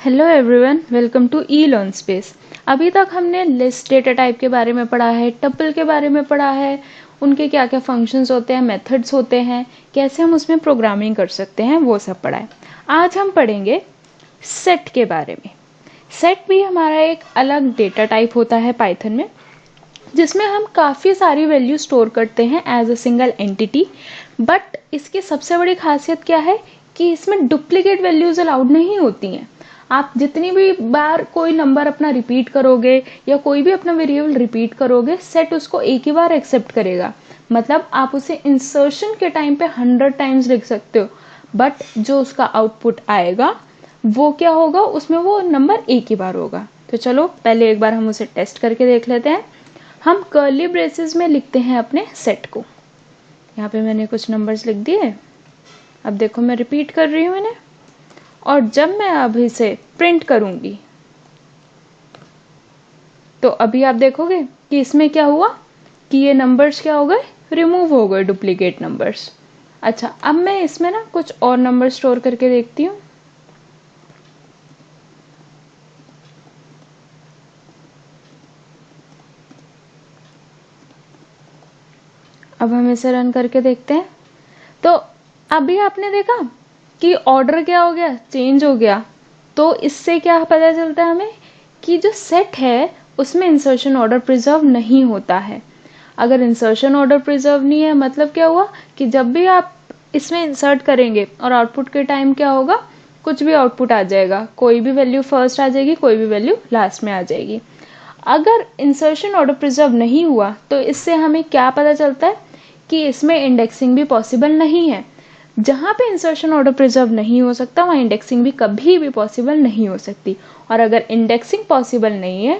Hello everyone, welcome to e learn space. अभी तक हमने लिस्ट डेटा टाइप के बारे में पढ़ा है, टपल के बारे में पढ़ा है, उनके क्या क्या फंक्शंस होते हैं, मेथड्स होते हैं, कैसे हम उसमें प्रोग्रामिंग कर सकते हैं, वो सब पढ़ा है। आज हम पढ़ेंगे सेट के बारे में। सेट भी हमारा एक अलग डेटा टाइप होता है पाइथन में, जिसमें हम काफ़ी सारी वैल्यू स्टोर करते हैं as a single entity. But इसकी सबसे बड़ी खासियत क्या है कि इसमें डुप्लीकेट वैल्यूज अलाउड नहीं होती हैं। आप जितनी भी बार कोई नंबर अपना रिपीट करोगे या कोई भी अपना वेरिएबल रिपीट करोगे, सेट उसको एक ही बार एक्सेप्ट करेगा। मतलब आप उसे इंसर्शन के टाइम पे 100 टाइम्स लिख सकते हो, बट जो उसका आउटपुट आएगा वो क्या होगा, उसमें वो नंबर एक ही बार होगा। तो चलो पहले एक बार हम उसे टेस्ट करके देख लेते हैं। हम कर्ली ब्रेसेस में लिखते हैं अपने सेट को। यहाँ पे मैंने कुछ नंबर्स लिख दिए। अब देखो मैं रिपीट कर रही हूँ इन्हें, और जब मैं अब इसे प्रिंट करूंगी तो अभी आप देखोगे कि इसमें क्या हुआ कि ये नंबर्स क्या हो गए, रिमूव हो गए, डुप्लीकेट नंबर्स। अच्छा, अब मैं इसमें ना कुछ और नंबर स्टोर करके देखती हूँ। अब हम इसे रन करके देखते हैं। तो अभी आपने देखा कि ऑर्डर क्या हो गया, चेंज हो गया। तो इससे क्या पता चलता है हमें कि जो सेट है उसमें इंसर्शन ऑर्डर प्रिजर्व नहीं होता है। अगर इंसर्शन ऑर्डर प्रिजर्व नहीं है, मतलब क्या हुआ कि जब भी आप इसमें इंसर्ट करेंगे और आउटपुट के टाइम क्या होगा, कुछ भी आउटपुट आ जाएगा, कोई भी वैल्यू फर्स्ट आ जाएगी, कोई भी वैल्यू लास्ट में आ जाएगी। अगर इंसर्शन ऑर्डर प्रिजर्व नहीं हुआ तो इससे हमें क्या पता चलता है कि इसमें इंडेक्सिंग भी पॉसिबल नहीं है। जहां पे इंसर्शन ऑर्डर प्रिजर्व नहीं हो सकता वहां इंडेक्सिंग भी कभी भी पॉसिबल नहीं हो सकती। और अगर इंडेक्सिंग पॉसिबल नहीं है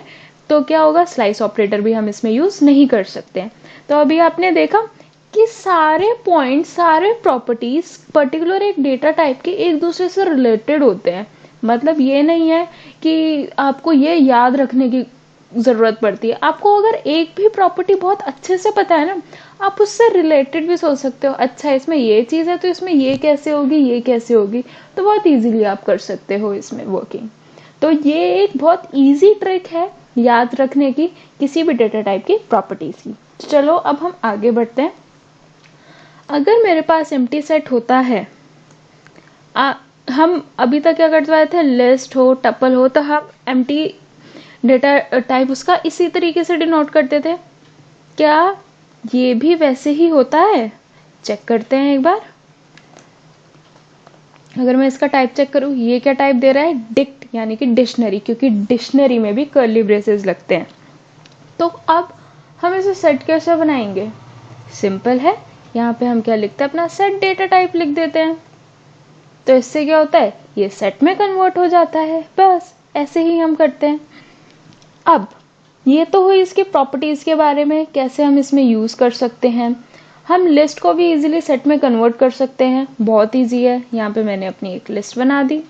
तो क्या होगा, स्लाइस ऑपरेटर भी हम इसमें यूज नहीं कर सकते। तो अभी आपने देखा कि सारे पॉइंट, सारे प्रॉपर्टीज पर्टिकुलर एक डेटा टाइप के एक दूसरे से रिलेटेड होते हैं। मतलब ये नहीं है कि आपको ये याद रखने की जरूरत पड़ती है। आपको अगर एक भी प्रॉपर्टी बहुत अच्छे से पता है ना, आप उससे रिलेटेड भी सोच सकते हो। अच्छा, इसमें ये चीज है तो इसमें ये कैसे होगी, ये कैसे होगी, तो बहुत इजीली आप कर सकते हो इसमें वर्किंग। तो ये एक बहुत इजी ट्रिक है याद रखने की किसी भी डेटा टाइप की प्रॉपर्टीज की। चलो अब हम आगे बढ़ते हैं। अगर मेरे पास एम्प्टी सेट होता है, हम अभी तक क्या करते आए थे, लिस्ट हो, टपल हो, तो हम एम्प्टी डेटा टाइप उसका इसी तरीके से डिनोट करते थे। क्या ये भी वैसे ही होता है? चेक करते हैं एक बार। अगर मैं इसका टाइप चेक करूं, ये क्या टाइप दे रहा है, डिक्ट, यानी कि डिक्शनरी, क्योंकि डिक्शनरी में भी कर्ली ब्रेसेस लगते हैं। तो अब हम इसे सेट कैसे बनाएंगे? सिंपल है, यहाँ पे हम क्या लिखते हैं, अपना सेट डेटा टाइप लिख देते हैं। तो इससे क्या होता है, ये सेट में कन्वर्ट हो जाता है। बस ऐसे ही हम करते हैं। अब ये तो हुई इसकी प्रॉपर्टीज के बारे में, कैसे हम इसमें यूज कर सकते हैं। हम लिस्ट को भी इजीली सेट में कन्वर्ट कर सकते हैं, बहुत इजी है। यहाँ पे मैंने अपनी एक लिस्ट बना दी।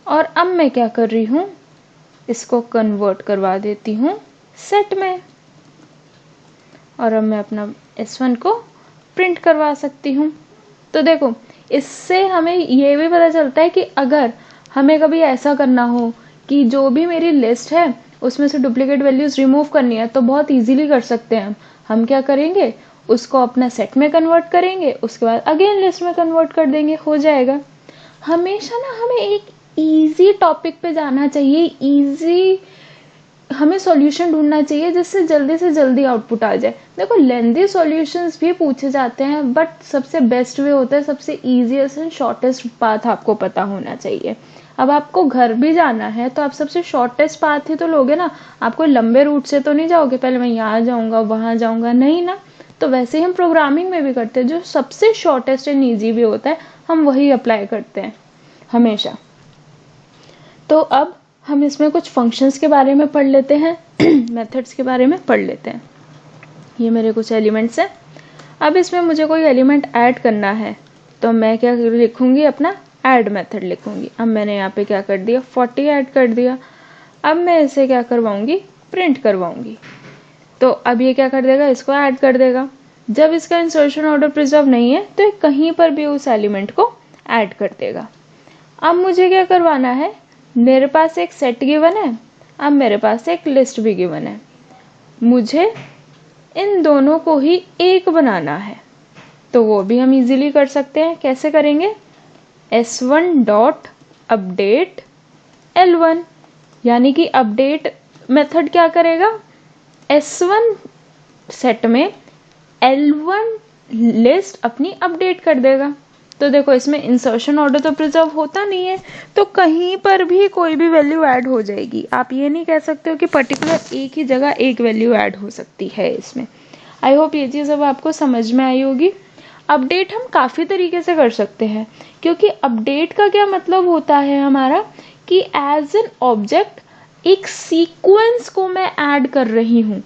और अब मैं क्या कर रही हूं, इसको कन्वर्ट करवा देती हूं सेट में। और अब मैं अपना S1 को प्रिंट करवा सकती हूँ। तो देखो, इससे हमें ये भी पता चलता है कि अगर हमें कभी ऐसा करना हो कि जो भी मेरी लिस्ट है उसमें से डुप्लीकेट वैल्यूज रिमूव करनी है, तो बहुत इजीली कर सकते हैं। हम क्या करेंगे, उसको अपना सेट में कन्वर्ट करेंगे, उसके बाद अगेन लिस्ट में कन्वर्ट कर देंगे, हो जाएगा। हमेशा ना हमें एक इजी टॉपिक पे जाना चाहिए, इजी हमें सॉल्यूशन ढूंढना चाहिए जिससे जल्दी से जल्दी आउटपुट आ जाए। देखो, लेंथी सॉल्यूशंस भी पूछे जाते हैं, बट सबसे बेस्ट वे होता है, सबसे इजीएस्ट एंड शॉर्टेस्ट पाथ आपको पता होना चाहिए। अब आपको घर भी जाना है तो आप सबसे शॉर्टेस्ट पाथ ही तो लोगे ना, आप कोई लंबे रूट से तो नहीं जाओगे, पहले मैं यहाँ जाऊंगा वहां जाऊंगा, नहीं ना। तो वैसे ही हम प्रोग्रामिंग में भी करते हैं, जो सबसे शॉर्टेस्ट एंड ईजी वे होता है हम वही अप्लाई करते हैं हमेशा। तो अब हम इसमें कुछ फंक्शंस के बारे में पढ़ लेते हैं, मेथड्स के बारे में पढ़ लेते हैं। ये मेरे कुछ एलिमेंट्स हैं। अब इसमें मुझे कोई एलिमेंट ऐड करना है तो मैं क्या लिखूंगी, अपना ऐड मेथड लिखूंगी। अब मैंने यहाँ पे क्या कर दिया, 40 ऐड कर दिया। अब मैं इसे क्या करवाऊंगी, प्रिंट करवाऊंगी। तो अब ये क्या कर देगा, इसको ऐड कर देगा। जब इसका इंसर्शन ऑर्डर प्रिजर्व नहीं है तो ये कहीं पर भी उस एलिमेंट को ऐड कर देगा। अब मुझे क्या करवाना है, मेरे पास एक सेट गिवन है, अब मेरे पास एक लिस्ट भी गिवन है, मुझे इन दोनों को ही एक बनाना है। तो वो भी हम इजीली कर सकते हैं। कैसे करेंगे, s1 डॉट अपडेट l1, यानी कि अपडेट मेथड क्या करेगा, s1 सेट में l1 लिस्ट अपनी अपडेट कर देगा। तो देखो इसमें इंसर्शन ऑर्डर तो प्रिजर्व होता नहीं है, तो कहीं पर भी कोई भी वैल्यू ऐड हो जाएगी। आप ये नहीं कह सकते हो कि पर्टिकुलर एक ही जगह एक वैल्यू ऐड हो सकती है इसमें। आई होप ये चीज़ अब आपको समझ में आई होगी। अपडेट हम काफ़ी तरीके से कर सकते हैं, क्योंकि अपडेट का क्या मतलब होता है हमारा कि एज एन ऑब्जेक्ट एक सीक्वेंस को मैं ऐड कर रही हूँ।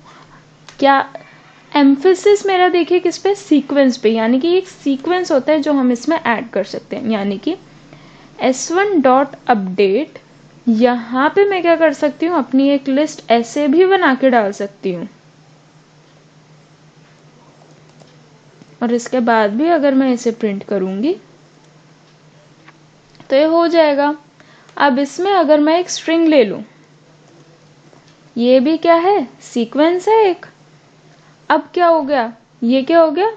क्या एम्फेसिस मेरा देखिए किस पे, सीक्वेंस पे, यानी कि एक सीक्वेंस होता है जो हम इसमें ऐड कर सकते हैं। यानी कि s1 डॉट अपडेट, यहाँ पे मैं क्या कर सकती हूँ, अपनी एक लिस्ट ऐसे भी बना के डाल सकती हूँ, और इसके बाद भी अगर मैं इसे प्रिंट करूंगी तो ये हो जाएगा। अब इसमें अगर मैं एक स्ट्रिंग ले लूं, ये भी क्या है, सीक्वेंस है एक। अब क्या हो गया, ये क्या हो गया,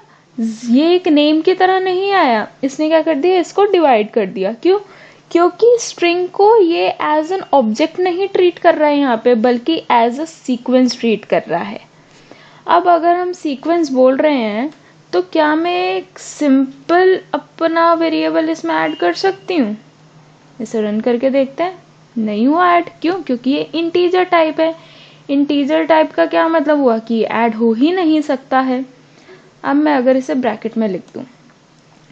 ये एक नेम की तरह नहीं आया, इसने क्या कर दिया, इसको डिवाइड कर दिया। क्यों, क्योंकि स्ट्रिंग को ये एज एन ऑब्जेक्ट नहीं ट्रीट कर रहा है यहाँ पे, बल्कि एज अ सीक्वेंस ट्रीट कर रहा है। अब अगर हम सीक्वेंस बोल रहे हैं तो क्या मैं एक सिंपल अपना वेरिएबल इसमें ऐड कर सकती हूँ, इसे रन करके देखते हैं, नहीं हुआ ऐड। क्यों, क्योंकि ये इंटीजर टाइप है। इंटीजर टाइप का क्या मतलब हुआ कि ऐड हो ही नहीं सकता है। अब मैं अगर इसे ब्रैकेट में लिख दूं,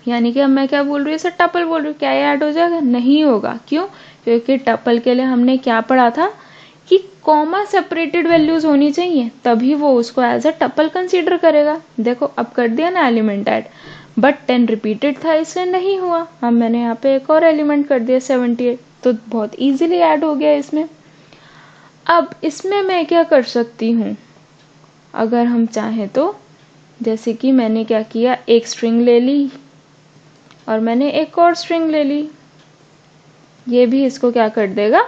यानी कि अब मैं क्या बोल रही हूँ, इसे टपल बोल रही हूँ, क्या ये ऐड हो जाएगा, नहीं होगा। क्यों, क्योंकि टपल के लिए हमने क्या पढ़ा था कि कॉमा सेपरेटेड वैल्यूज होनी चाहिए, तभी वो उसको एज अ टपल कंसीडर करेगा। देखो अब कर दिया ना एलिमेंट ऐड, बट 10 रिपीटेड था इसलिए नहीं हुआ। अब मैंने यहाँ पे एक और एलिमेंट कर दिया 78, तो बहुत इजीली ऐड हो गया इसमें। अब इसमें मैं क्या कर सकती हूँ, अगर हम चाहें तो, जैसे कि मैंने क्या किया, एक स्ट्रिंग ले ली और मैंने एक और स्ट्रिंग ले ली, ये भी इसको क्या कर देगा,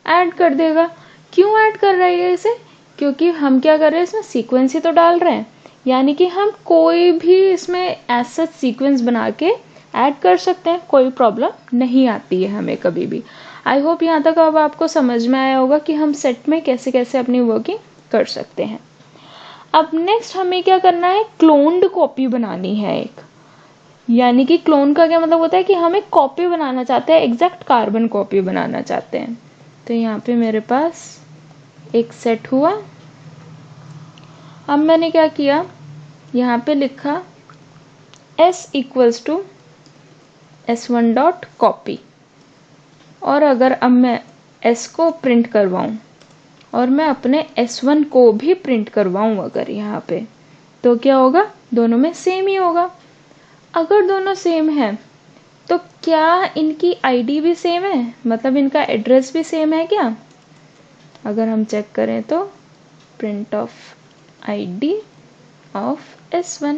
ऐड कर देगा। क्यों ऐड कर रहा है इसे, क्योंकि हम क्या कर रहे हैं, इसमें सीक्वेंस ही तो डाल रहे हैं, यानी कि हम कोई भी इसमें ऐसा सीक्वेंस बना के ऐड कर सकते हैं, कोई प्रॉब्लम नहीं आती है हमें कभी भी। आई होप यहाँ तक अब आपको समझ में आया होगा कि हम सेट में कैसे कैसे अपनी वर्किंग कर सकते हैं। अब नेक्स्ट हमें क्या करना है, क्लोन्ड कॉपी बनानी है एक। यानी कि क्लोन का क्या मतलब होता है कि हम एक कॉपी बनाना चाहते हैं, एग्जैक्ट कार्बन कॉपी बनाना चाहते हैं। तो यहाँ पे मेरे पास एक सेट हुआ। अब मैंने क्या किया, यहाँ पे लिखा s equals to s1 dot copy, और अगर अब मैं s को प्रिंट करवाऊं और मैं अपने s1 को भी प्रिंट करवाऊं अगर यहाँ पे, तो क्या होगा, दोनों में सेम ही होगा। अगर दोनों सेम है तो क्या इनकी आईडी भी सेम है, मतलब इनका एड्रेस भी सेम है क्या। अगर हम चेक करें तो print of ID of s1,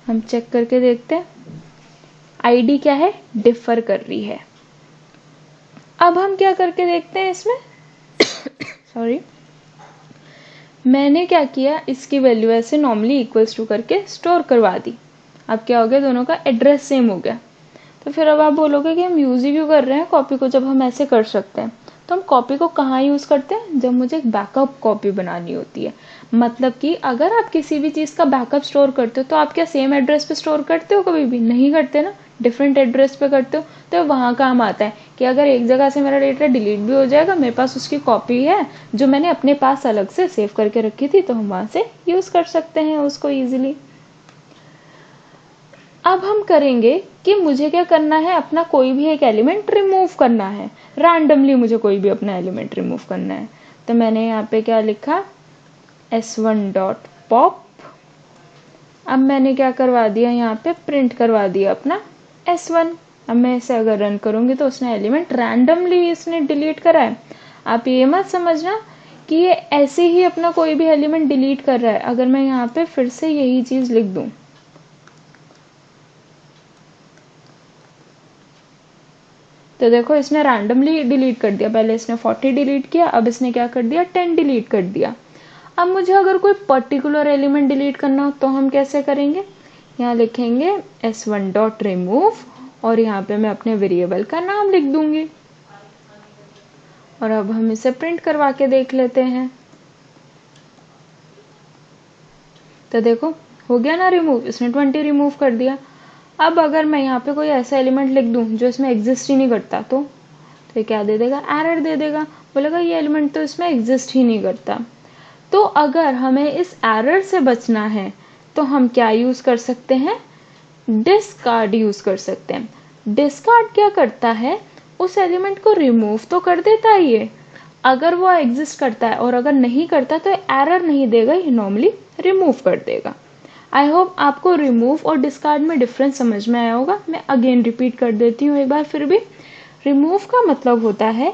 हम चेक करके देखते हैं, आईडी क्या है, डिफर कर रही है। अब हम क्या करके देखते हैं इसमें सॉरी, मैंने क्या किया, इसकी वैल्यू ऐसे नॉर्मली इक्वल्स टू करके स्टोर करवा दी। अब क्या हो गया, दोनों का एड्रेस सेम हो गया। तो फिर अब आप बोलोगे कि हम यूज ही क्यों कर रहे हैं कॉपी को, जब हम ऐसे कर सकते हैं। तो हम कॉपी को कहाँ यूज करते हैं, जब मुझे एक बैकअप कॉपी बनानी होती है। मतलब कि अगर आप किसी भी चीज का बैकअप स्टोर करते हो तो आप क्या सेम एड्रेस पे स्टोर करते हो, कभी भी नहीं करते ना, डिफरेंट एड्रेस पे करते हो। तो वहां काम आता है कि अगर एक जगह से मेरा डेटा डिलीट भी हो जाएगा, मेरे पास उसकी कॉपी है जो मैंने अपने पास अलग से सेव करके रखी थी, तो हम वहां से यूज कर सकते हैं उसको इजीली। अब हम करेंगे कि मुझे क्या करना है, अपना कोई भी एक एलिमेंट रिमूव करना है, रैंडमली मुझे कोई भी अपना एलिमेंट रिमूव करना है। तो मैंने यहाँ पे क्या लिखा, s1 डॉट पॉप। अब मैंने क्या करवा दिया, यहाँ पे प्रिंट करवा दिया अपना s1। अब मैं इसे अगर रन करूंगी तो उसने एलिमेंट रैंडमली इसने डिलीट करा है। आप ये मत समझना कि ये ऐसे ही अपना कोई भी एलिमेंट डिलीट कर रहा है। अगर मैं यहाँ पे फिर से यही चीज लिख दूं, तो देखो इसने रैंडमली डिलीट कर दिया। पहले इसने 40 डिलीट किया, अब इसने क्या कर दिया, 10 डिलीट कर दिया। अब मुझे अगर कोई पर्टिकुलर एलिमेंट डिलीट करना हो तो हम कैसे करेंगे, यहाँ लिखेंगे s1 डॉट रिमूव और यहाँ पे मैं अपने वेरिएबल का नाम लिख दूंगी। और अब हम इसे प्रिंट करवा के देख लेते हैं। तो देखो हो गया ना रिमूव, इसने 20 रिमूव कर दिया। अब अगर मैं यहाँ पे कोई ऐसा एलिमेंट लिख दूं जो इसमें एग्जिस्ट ही नहीं करता, तो ये क्या दे देगा, एरर दे देगा, बोलेगा ये एलिमेंट तो इसमें एग्जिस्ट ही नहीं करता। तो अगर हमें इस एरर से बचना है तो हम क्या यूज कर सकते हैं, डिस्कार्ड यूज कर सकते हैं। डिस्कार्ड क्या करता है, उस एलिमेंट को रिमूव तो कर देता है ये, अगर वो एग्जिस्ट करता है, और अगर नहीं करता तो एरर नहीं देगा, ये नॉर्मली रिमूव कर देगा। आई होप आपको रिमूव और डिस्कार्ड में डिफरेंस समझ में आया होगा। मैं अगेन रिपीट कर देती हूँ एक बार फिर भी। रिमूव का मतलब होता है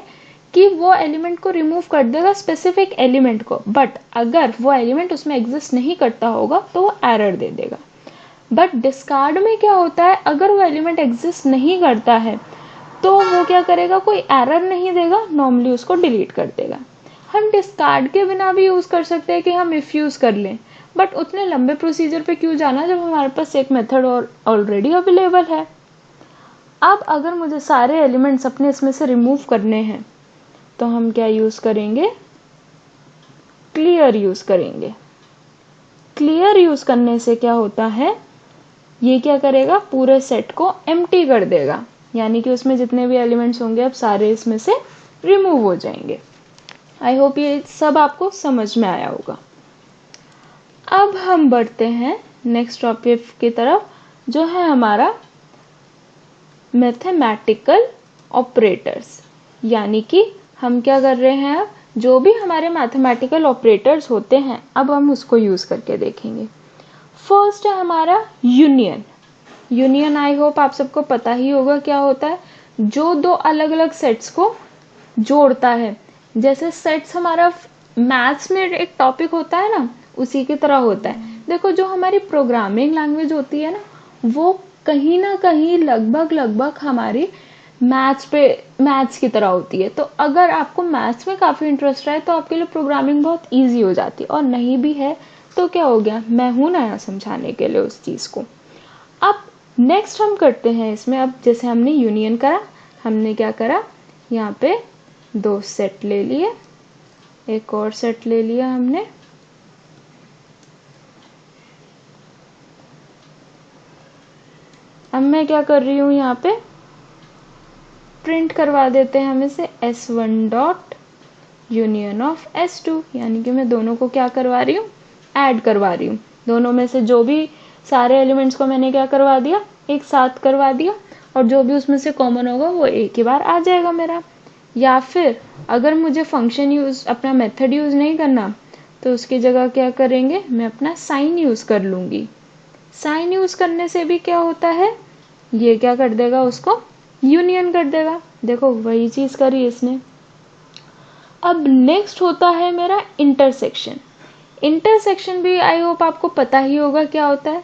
कि वो एलिमेंट को रिमूव कर देगा, स्पेसिफिक एलिमेंट को, बट अगर वो एलिमेंट उसमें एग्जिस्ट नहीं करता होगा तो वो एरर दे देगा। बट डिस्कार्ड में क्या होता है, अगर वो एलिमेंट एग्जिस्ट नहीं करता है तो वो क्या करेगा, कोई एरर नहीं देगा, नॉर्मली उसको डिलीट कर देगा। हम डिस्कार्ड के बिना भी यूज कर सकते हैं कि हम इफ यूज कर लें, बट उतने लंबे प्रोसीजर पे क्यों जाना जब हमारे पास एक मेथड और ऑलरेडी अवेलेबल है। अब अगर मुझे सारे एलिमेंट्स अपने इसमें से रिमूव करने हैं तो हम क्या यूज करेंगे, क्लियर यूज करेंगे। क्लियर यूज करने से क्या होता है, ये क्या करेगा, पूरे सेट को एम्प्टी कर देगा, यानी कि उसमें जितने भी एलिमेंट्स होंगे अब सारे इसमें से रिमूव हो जाएंगे। आई होप ये सब आपको समझ में आया होगा। अब हम बढ़ते हैं नेक्स्ट टॉपिक की तरफ, जो है हमारा मैथमेटिकल ऑपरेटर्स। यानी कि हम क्या कर रहे हैं, अब जो भी हमारे मैथमेटिकल ऑपरेटर्स होते हैं अब हम उसको यूज करके देखेंगे। फर्स्ट है हमारा यूनियन। यूनियन आई होप आप सबको पता ही होगा क्या होता है, जो दो अलग अलग सेट्स को जोड़ता है। जैसे सेट्स हमारा मैथ्स में एक टॉपिक होता है ना, उसी की तरह होता है। देखो जो हमारी प्रोग्रामिंग लैंग्वेज होती है ना, वो कहीं ना कहीं लगभग हमारी मैथ्स की तरह होती है। तो अगर आपको मैथ्स में काफी इंटरेस्ट है तो आपके लिए प्रोग्रामिंग बहुत इजी हो जाती है, और नहीं भी है तो क्या हो गया, मैं हूं ना यहाँ समझाने के लिए उस चीज को। अब नेक्स्ट हम करते हैं इसमें, अब जैसे हमने यूनियन करा, हमने क्या करा, यहाँ पे दो सेट ले लिए, एक और सेट ले लिया हमने। अब मैं क्या कर रही हूं, यहाँ पे प्रिंट करवा देते हैं हम इसे s1 dot union of s2, यानी कि मैं दोनों को क्या करवा रही हूँ, ऐड करवा रही हूँ। दोनों में से जो भी सारे एलिमेंट्स को मैंने क्या करवा दिया, एक साथ करवा दिया, और जो भी उसमें से कॉमन होगा वो एक ही बार आ जाएगा मेरा। या फिर अगर मुझे फंक्शन यूज, अपना मेथड यूज नहीं करना, तो उसकी जगह क्या करेंगे, मैं अपना साइन यूज कर लूंगी। साइन यूज करने से भी क्या होता है, ये क्या कर देगा, उसको यूनियन कर देगा। देखो वही चीज करी इसने। अब नेक्स्ट होता है मेरा इंटरसेक्शन। इंटरसेक्शन भी आई होप आपको पता ही होगा क्या होता है।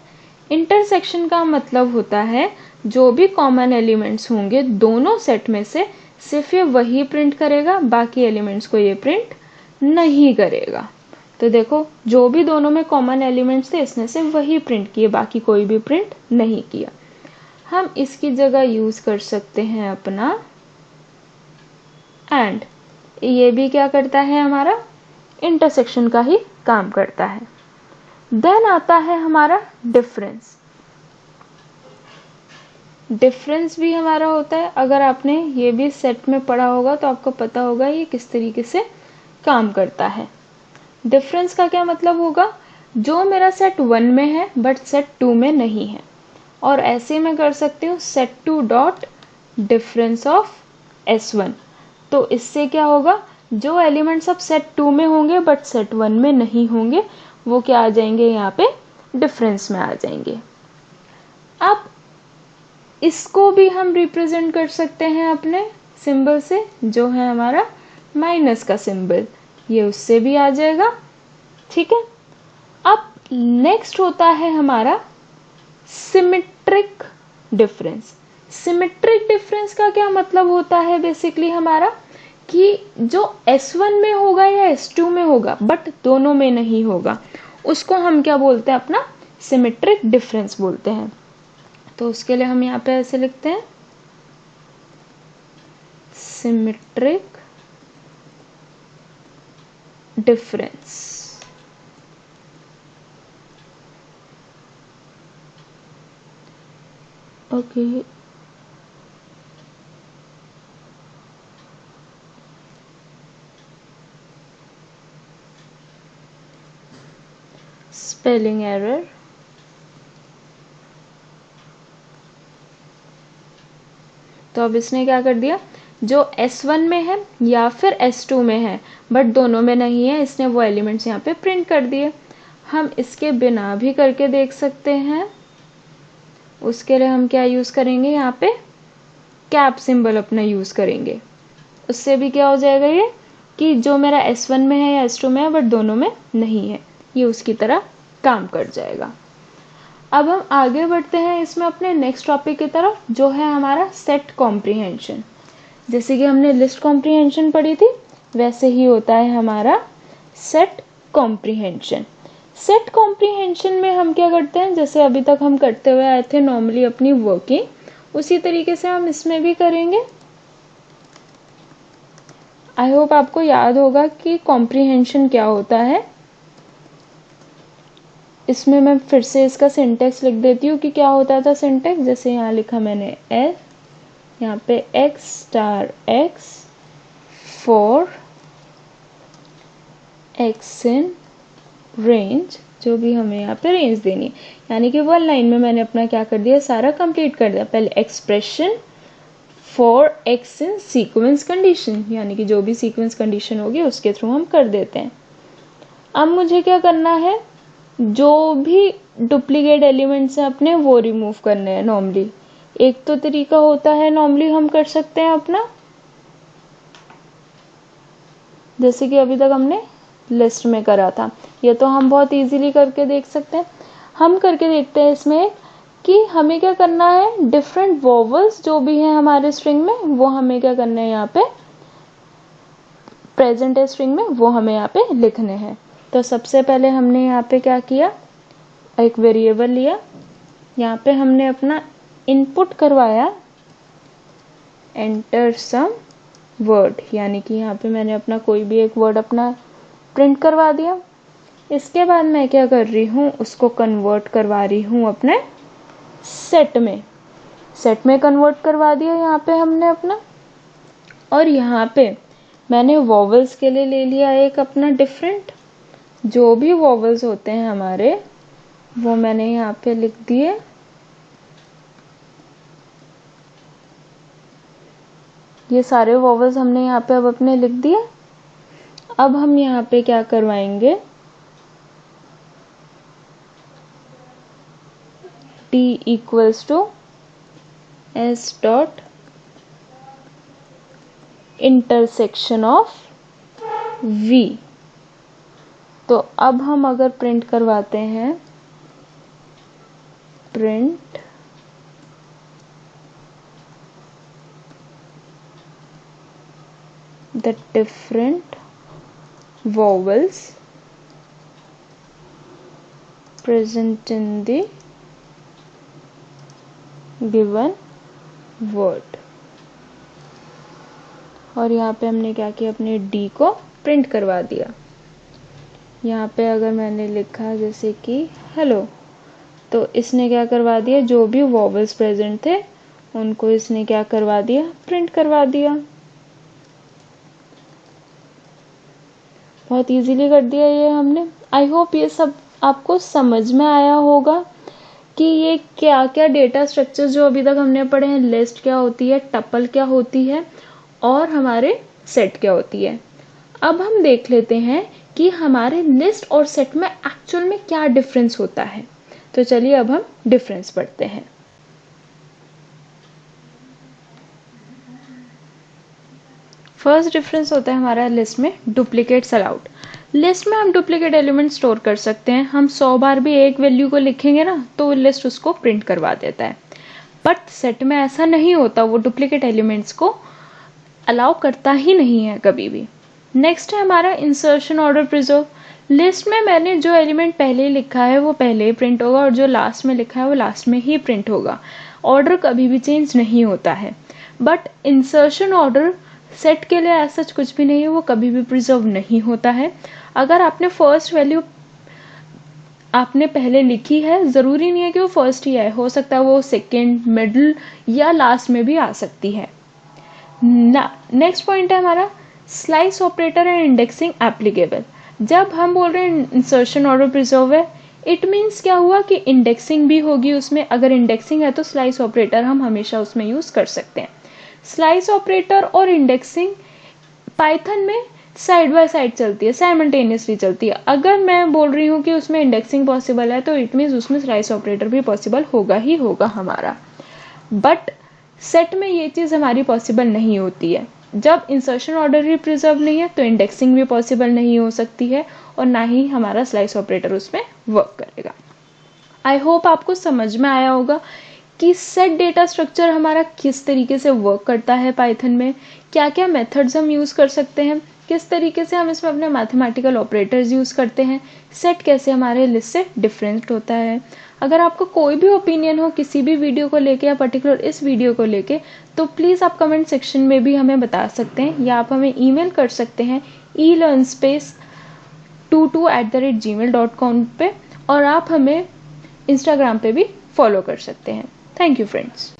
इंटरसेक्शन का मतलब होता है जो भी कॉमन एलिमेंट्स होंगे दोनों सेट में से, सिर्फ ये वही प्रिंट करेगा, बाकी एलिमेंट्स को ये प्रिंट नहीं करेगा। तो देखो जो भी दोनों में कॉमन एलिमेंट्स थे इसने से वही प्रिंट किए, बाकी कोई भी प्रिंट नहीं किया। हम इसकी जगह यूज कर सकते हैं अपना एंड। ये भी क्या करता है, हमारा इंटरसेक्शन का ही काम करता है। देन आता है हमारा डिफरेंस। डिफरेंस भी हमारा होता है, अगर आपने ये भी सेट में पढ़ा होगा तो आपको पता होगा ये किस तरीके से काम करता है। डिफरेंस का क्या मतलब होगा, जो मेरा सेट 1 में है बट सेट 2 में नहीं है, और ऐसे मैं कर सकती हूँ set 2 dot difference of s1। तो इससे क्या होगा, जो एलिमेंट्स अब सेट 2 में होंगे बट सेट 1 में नहीं होंगे, वो क्या आ जाएंगे, यहाँ पे डिफरेंस में आ जाएंगे। अब इसको भी हम रिप्रेजेंट कर सकते हैं अपने सिंबल से, जो है हमारा माइनस का सिंबल। ये उससे भी आ जाएगा। ठीक है, अब नेक्स्ट होता है हमारा सिमेट्रिक डिफरेंस। सिमेट्रिक डिफरेंस का क्या मतलब होता है बेसिकली हमारा, कि जो S1 में होगा या S2 में होगा बट दोनों में नहीं होगा, उसको हम क्या बोलते हैं, अपना सिमेट्रिक डिफरेंस बोलते हैं। तो उसके लिए हम यहाँ पे ऐसे लिखते हैं, symmetric difference. Okay, spelling error. तो अब इसने क्या कर दिया, जो S1 में है या फिर S2 में है बट दोनों में नहीं है, इसने वो एलिमेंट्स यहाँ पे प्रिंट कर दिए। हम इसके बिना भी करके देख सकते हैं। उसके लिए हम क्या यूज करेंगे, यहाँ पे कैप सिंबल अपना यूज करेंगे। उससे भी क्या हो जाएगा, ये कि जो मेरा S1 में है या S2 में है बट दोनों में नहीं है, ये उसकी तरह काम कर जाएगा। अब हम आगे बढ़ते हैं इसमें अपने नेक्स्ट टॉपिक की तरफ, जो है हमारा सेट कॉम्प्रिहेंशन। जैसे कि हमने लिस्ट कॉम्प्रिहेंशन पढ़ी थी, वैसे ही होता है हमारा सेट कॉम्प्रिहेंशन। सेट कॉम्प्रिहेंशन में हम क्या करते हैं, जैसे अभी तक हम करते हुए आए थे नॉर्मली अपनी वर्किंग, उसी तरीके से हम इसमें भी करेंगे। आई होप आपको याद होगा कि कॉम्प्रिहेंशन क्या होता है। इसमें मैं फिर से इसका सिंटेक्स लिख देती हूँ कि क्या होता था सिंटेक्स। जैसे यहाँ लिखा मैंने एफ, यहाँ पे x star x for x in range, जो भी हमें यहाँ पे रेंज देनी है, यानी कि वन लाइन में मैंने अपना क्या कर दिया, सारा कंप्लीट कर दिया। पहले expression for x in sequence condition, यानी कि जो भी सीक्वेंस कंडीशन होगी उसके थ्रू हम कर देते हैं। अब मुझे क्या करना है, जो भी डुप्लीकेट एलिमेंट्स हैं अपने वो रिमूव करने हैं। नॉर्मली एक तो तरीका होता है, नॉर्मली हम कर सकते हैं अपना, जैसे कि अभी तक हमने लिस्ट में करा था, ये तो हम बहुत इजीली करके देख सकते हैं। हम करके देखते हैं इसमें कि हमें क्या करना है, डिफरेंट वोवल्स जो भी हैं हमारे स्ट्रिंग में वो हमें क्या करना है, यहाँ पे प्रेजेंट है स्ट्रिंग में, वो हमें यहाँ पे लिखने हैं। तो सबसे पहले हमने यहाँ पे क्या किया, एक वेरिएबल लिया, यहाँ पे हमने अपना इनपुट करवाया एंटर सम वर्ड, यानी कि यहाँ पे मैंने अपना कोई भी एक वर्ड अपना प्रिंट करवा दिया। इसके बाद मैं क्या कर रही हूँ, उसको कन्वर्ट करवा रही हूँ अपने सेट में कन्वर्ट करवा दिया यहाँ पे हमने अपना। और यहाँ पे मैंने वॉवल्स के लिए ले लिया एक अपना डिफरेंट, जो भी वॉवल्स होते हैं हमारे वो मैंने यहाँ पे लिख दिए। ये सारे वॉवल्स हमने यहाँ पे अब अपने लिख दिए। अब हम यहाँ पे क्या करवाएंगे, t equals to s dot intersection of v। तो अब हम अगर प्रिंट करवाते हैं, print the different vowels present in the given word, और यहाँ पे हमने क्या किया, अपने d को प्रिंट करवा दिया। यहाँ पे अगर मैंने लिखा जैसे कि हेलो, तो इसने क्या करवा दिया, जो भी वॉवल्स प्रेजेंट थे उनको इसने क्या करवा दिया, प्रिंट करवा दिया। बहुत इजीली कर दिया ये हमने। आई होप ये सब आपको समझ में आया होगा कि ये क्या क्या डेटा स्ट्रक्चर जो अभी तक हमने पढ़े हैं, लिस्ट क्या होती है, टपल क्या होती है और हमारे सेट क्या होती है। अब हम देख लेते हैं कि हमारे लिस्ट और सेट में एक्चुअल में क्या डिफरेंस होता है। तो चलिए अब हम डिफरेंस पढ़ते हैं। फर्स्ट डिफरेंस होता है हमारा लिस्ट में डुप्लीकेट्स अलाउड। लिस्ट में हम डुप्लीकेट एलिमेंट स्टोर कर सकते हैं। हम 100 बार भी एक वैल्यू को लिखेंगे ना तो लिस्ट उसको प्रिंट करवा देता है, बट सेट में ऐसा नहीं होता, वो डुप्लीकेट एलिमेंट्स को अलाउ करता ही नहीं है कभी भी। नेक्स्ट है हमारा इंसर्शन ऑर्डर प्रिजर्व। लिस्ट में मैंने जो एलिमेंट पहले लिखा है वो पहले ही प्रिंट होगा और जो लास्ट में लिखा है वो लास्ट में ही प्रिंट होगा। ऑर्डर कभी भी चेंज नहीं होता है। बट इंसर्शन ऑर्डर सेट के लिए ऐसा कुछ भी नहीं है, वो कभी भी प्रिजर्व नहीं होता है। अगर आपने फर्स्ट वैल्यू आपने पहले लिखी है, जरूरी नहीं है कि वो फर्स्ट ही आए, हो सकता है वो सेकेंड, मिडिल या लास्ट में भी आ सकती है। नेक्स्ट पॉइंट है हमारा slice operator and indexing applicable. जब हम बोल रहे हैं इंसर्शन ऑर्डर प्रिजर्व है, इट मीन्स क्या हुआ कि इंडेक्सिंग भी होगी उसमें। अगर इंडेक्सिंग है तो स्लाइस ऑपरेटर हम हमेशा उसमें यूज कर सकते हैं। स्लाइस ऑपरेटर और इंडेक्सिंग पाइथन में साइड बाय साइड चलती है, साइमल्टेनियसली चलती है। अगर मैं बोल रही हूँ कि उसमें इंडेक्सिंग पॉसिबल है तो इट मीन्स उसमें स्लाइस ऑपरेटर भी पॉसिबल होगा ही होगा हमारा। बट सेट में ये चीज़ हमारी पॉसिबल नहीं होती है। जब इंसर्शन ऑर्डर ही प्रिजर्व नहीं है तो इंडेक्सिंग भी पॉसिबल नहीं हो सकती है और ना ही हमारा स्लाइस ऑपरेटर उसमें वर्क करेगा। आई होप आपको समझ में आया होगा कि सेट डेटा स्ट्रक्चर हमारा किस तरीके से वर्क करता है पाइथन में, क्या क्या मेथड्स हम यूज़ कर सकते हैं, किस तरीके से हम इसमें अपने मैथमेटिकल ऑपरेटर्स यूज़ करते हैं, सेट कैसे हमारे लिस्ट से डिफरेंट होता है। अगर आपको कोई भी ओपिनियन हो किसी भी वीडियो को लेके या पर्टिकुलर इस वीडियो को लेके, तो प्लीज़ आप कमेंट सेक्शन में भी हमें बता सकते हैं या आप हमें ईमेल कर सकते हैं elearnspace22@gmail.com पे, और आप हमें इंस्टाग्राम पे भी फॉलो कर सकते हैं। Thank you friends.